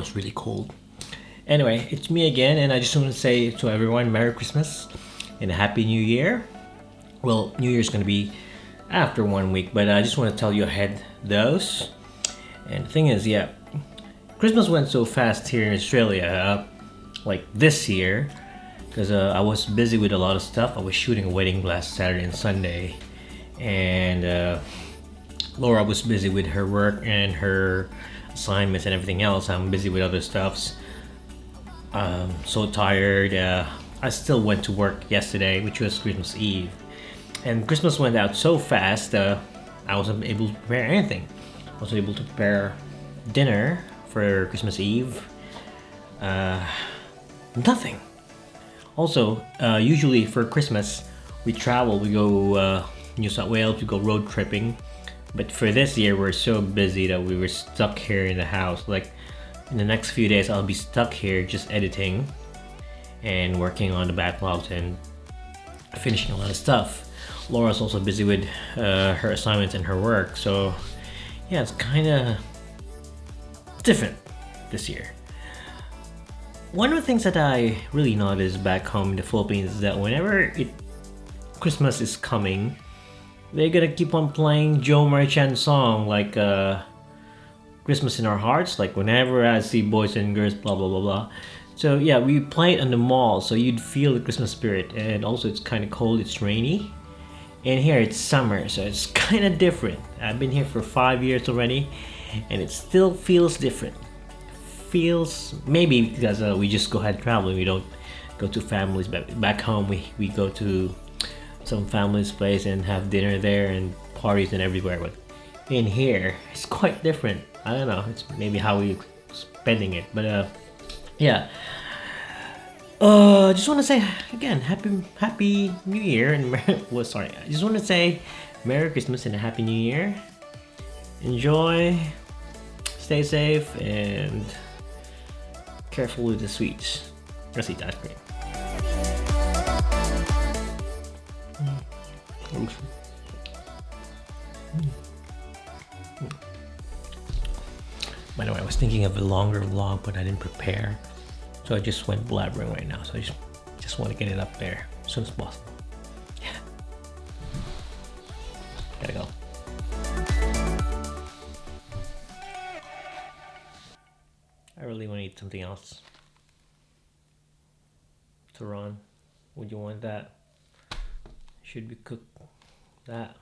it's really cold. Anyway, it's me again, and I just want to say to everyone, Merry Christmas and a Happy New Year. Well, New Year's gonna be after 1 week, but I just want to tell you ahead those. And the thing is, yeah, Christmas went so fast here in Australia, like this year, because I was busy with a lot of stuff. I was shooting a wedding last Saturday and Sunday, and Laura was busy with her work and her assignments and everything else. I'm busy with other stuffs. So tired. I still went to work yesterday, which was Christmas Eve, and Christmas went out so fast. I wasn't able to prepare anything. I wasn't able to prepare dinner for Christmas Eve. Nothing. Also, usually for Christmas, we travel. We go New South Wales. We go road tripping. But for this year, we're so busy that we were stuck here in the house. Like in the next few days, I'll be stuck here just editing and working on the backlogs and finishing a lot of stuff. Laura's also busy with her assignments and her work. So yeah, it's kind of different this year. One of the things that I really noticed back home in the Philippines is that whenever Christmas is coming, they're gonna keep on playing Joe Marichan's song like Christmas in Our Hearts, like whenever I see boys and girls, blah blah blah blah. So yeah, we play it on the mall, so you'd feel the Christmas spirit. And also it's kind of cold, it's rainy, and here it's summer, so it's kind of different. I've been here for 5 years already, and it still feels different. Feels maybe because we just go ahead traveling, we don't go to families. Back home we go to some family's place and have dinner there and parties and everywhere, but in here it's quite different. I don't know, it's maybe how we spending it, but yeah. Just want to say again, happy New Year and well, sorry, I just want to say Merry Christmas and a Happy New Year. Enjoy, stay safe, and careful with the sweets. Let's eat ice cream. By the way, I was thinking of a longer vlog, but I didn't prepare, so I just went blabbering right now. So I just want to get it up there as soon as possible. Yeah. Gotta go. I really want to eat something else. Tehran, would you want that? Should we cook that?